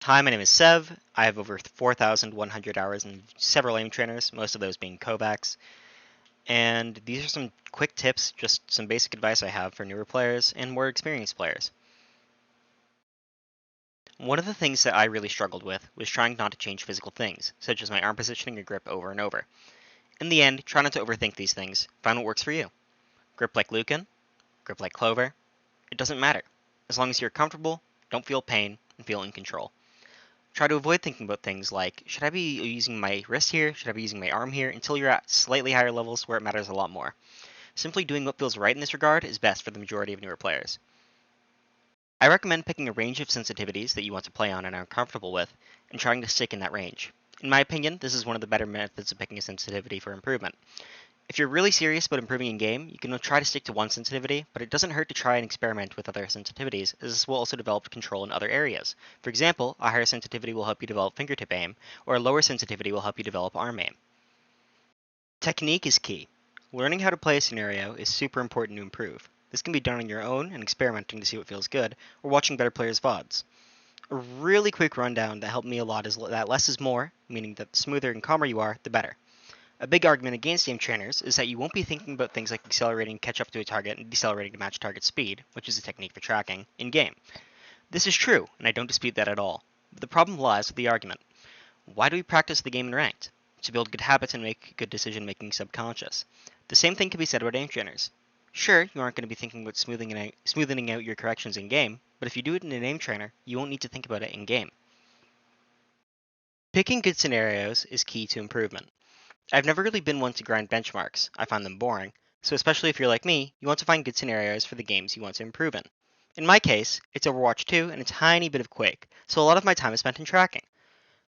Hi, my name is Sev. I have over 4,100 hours in several aim trainers, most of those being KovaaKs. And these are some quick tips, just some basic advice I have for newer players and more experienced players. One of the things that I really struggled with was trying not to change physical things, such as my arm positioning or grip over and over. In the end, try not to overthink these things, find what works for you. Grip like Lucan, grip like Clover, it doesn't matter. As long as you're comfortable, don't feel pain, and feel in control. Try to avoid thinking about things like, should I be using my wrist here? Should I be using my arm here? Until you're at slightly higher levels where it matters a lot more. Simply doing what feels right in this regard is best for the majority of newer players. I recommend picking a range of sensitivities that you want to play on and are comfortable with, and trying to stick in that range. In my opinion, this is one of the better methods of picking a sensitivity for improvement. If you're really serious about improving in game, you can try to stick to one sensitivity, but it doesn't hurt to try and experiment with other sensitivities, as this will also develop control in other areas. For example, a higher sensitivity will help you develop fingertip aim, or a lower sensitivity will help you develop arm aim. Technique is key. Learning how to play a scenario is super important to improve. This can be done on your own and experimenting to see what feels good, or watching better players' VODs. A really quick rundown that helped me a lot is that less is more, meaning that the smoother and calmer you are, the better. A big argument against aim trainers is that you won't be thinking about things like accelerating catch up to a target and decelerating to match target speed, which is a technique for tracking, in game. This is true, and I don't dispute that at all. But the problem lies with the argument. Why do we practice the game in ranked? To build good habits and make good decision making subconscious. The same thing can be said about aim trainers. Sure, you aren't going to be thinking about smoothing out your corrections in game, but if you do it in an aim trainer, you won't need to think about it in game. Picking good scenarios is key to improvement. I've never really been one to grind benchmarks, I find them boring, so especially if you're like me, you want to find good scenarios for the games you want to improve in. In my case, it's Overwatch 2 and a tiny bit of Quake, so a lot of my time is spent in tracking.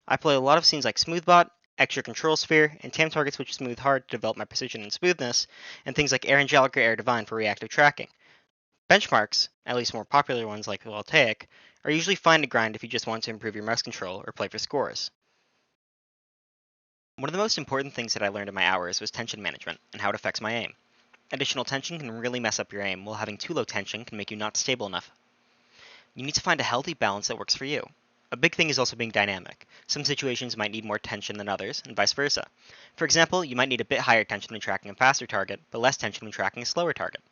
I play a lot of scenes like Smoothbot, Extra Control Sphere, and tam targets which smooth hard to develop my precision and smoothness, and things like Air Angelic or Air Divine for reactive tracking. Benchmarks, at least more popular ones like Voltaic, are usually fine to grind if you just want to improve your mouse control or play for scores. One of the most important things that I learned in my hours was tension management and how it affects my aim. Additional tension can really mess up your aim, while having too low tension can make you not stable enough. You need to find a healthy balance that works for you. A big thing is also being dynamic. Some situations might need more tension than others, and vice versa. For example, you might need a bit higher tension when tracking a faster target, but less tension when tracking a slower target.